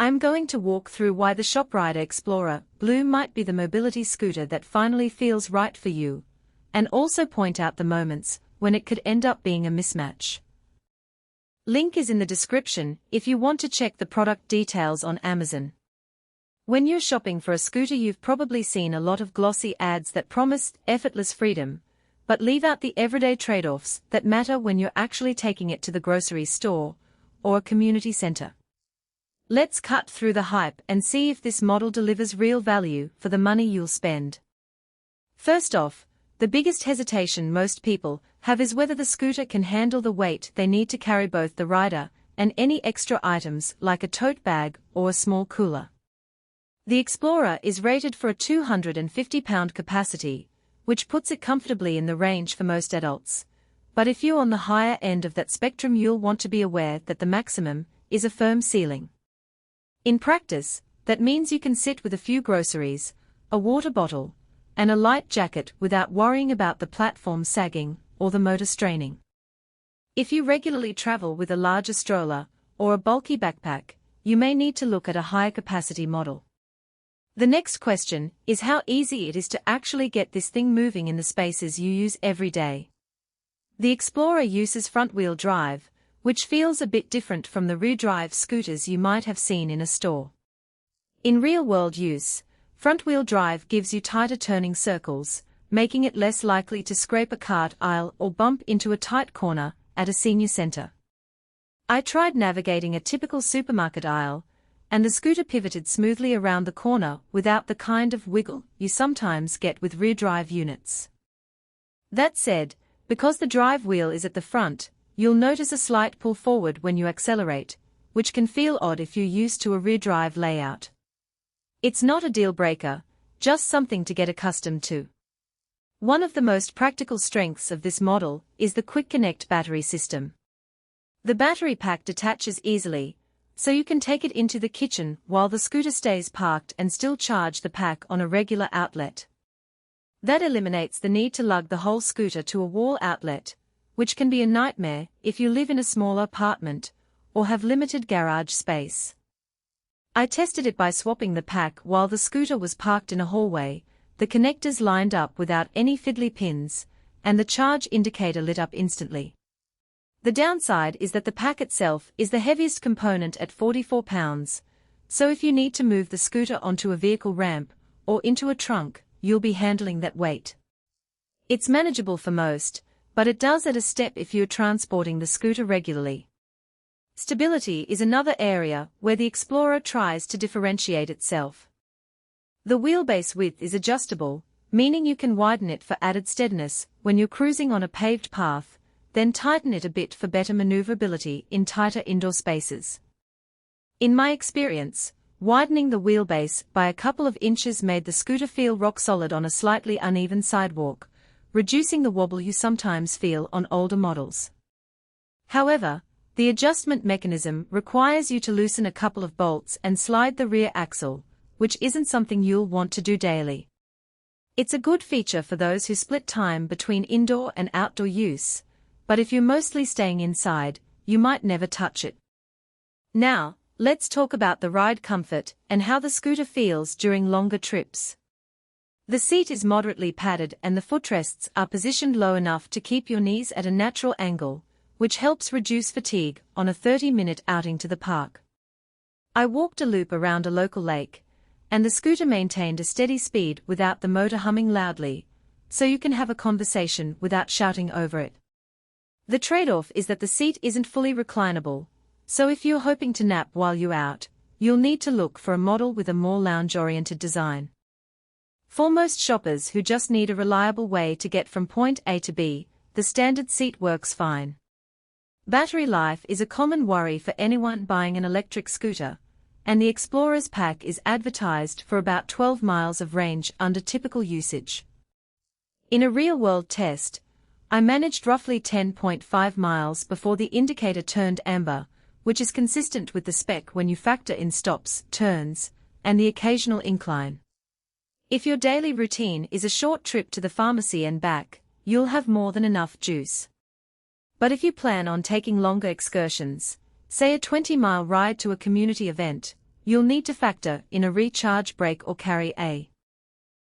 I'm going to walk through why the Shoprider Explorer Blue might be the mobility scooter that finally feels right for you, and also point out the moments when it could end up being a mismatch. Link is in the description if you want to check the product details on Amazon. When you're shopping for a scooter, you've probably seen a lot of glossy ads that promise effortless freedom, but leave out the everyday trade-offs that matter when you're actually taking it to the grocery store or a community center. Let's cut through the hype and see if this model delivers real value for the money you'll spend. First off, the biggest hesitation most people have is whether the scooter can handle the weight they need to carry both the rider and any extra items like a tote bag or a small cooler. The Explorer is rated for a 250-pound capacity, which puts it comfortably in the range for most adults. But if you're on the higher end of that spectrum, you'll want to be aware that the maximum is a firm ceiling. In practice, that means you can sit with a few groceries, a water bottle, and a light jacket without worrying about the platform sagging or the motor straining. If you regularly travel with a larger stroller or a bulky backpack, you may need to look at a higher capacity model. The next question is how easy it is to actually get this thing moving in the spaces you use every day. The Explorer uses front-wheel drive, which feels a bit different from the rear-drive scooters you might have seen in a store. In real-world use, front-wheel drive gives you tighter turning circles, making it less likely to scrape a cart aisle or bump into a tight corner at a senior center. I tried navigating a typical supermarket aisle, and the scooter pivoted smoothly around the corner without the kind of wiggle you sometimes get with rear-drive units. That said, because the drive wheel is at the front, you'll notice a slight pull forward when you accelerate, which can feel odd if you're used to a rear-drive layout. It's not a deal-breaker, just something to get accustomed to. One of the most practical strengths of this model is the Quickconnect battery system. The battery pack detaches easily, so you can take it into the kitchen while the scooter stays parked and still charge the pack on a regular outlet. That eliminates the need to lug the whole scooter to a wall outlet, which can be a nightmare if you live in a small apartment or have limited garage space. I tested it by swapping the pack while the scooter was parked in a hallway, the connectors lined up without any fiddly pins, and the charge indicator lit up instantly. The downside is that the pack itself is the heaviest component at 44 pounds, so if you need to move the scooter onto a vehicle ramp or into a trunk, you'll be handling that weight. It's manageable for most, but it does add a step if you're transporting the scooter regularly. Stability is another area where the Explorer tries to differentiate itself. The wheelbase width is adjustable, meaning you can widen it for added steadiness when you're cruising on a paved path, then tighten it a bit for better maneuverability in tighter indoor spaces. In my experience, widening the wheelbase by a couple of inches made the scooter feel rock solid on a slightly uneven sidewalk, reducing the wobble you sometimes feel on older models. However, the adjustment mechanism requires you to loosen a couple of bolts and slide the rear axle, which isn't something you'll want to do daily. It's a good feature for those who split time between indoor and outdoor use, but if you're mostly staying inside, you might never touch it. Now, let's talk about the ride comfort and how the scooter feels during longer trips. The seat is moderately padded and the footrests are positioned low enough to keep your knees at a natural angle, which helps reduce fatigue on a 30-minute outing to the park. I walked a loop around a local lake, and the scooter maintained a steady speed without the motor humming loudly, so you can have a conversation without shouting over it. The trade-off is that the seat isn't fully reclinable, so if you're hoping to nap while you're out, you'll need to look for a model with a more lounge-oriented design. For most shoppers who just need a reliable way to get from point A to B, the standard seat works fine. Battery life is a common worry for anyone buying an electric scooter, and the Explorer's pack is advertised for about 12 miles of range under typical usage. In a real-world test, I managed roughly 10.5 miles before the indicator turned amber, which is consistent with the spec when you factor in stops, turns, and the occasional incline. If your daily routine is a short trip to the pharmacy and back, you'll have more than enough juice. But if you plan on taking longer excursions, say a 20-mile ride to a community event, you'll need to factor in a recharge brake or carry a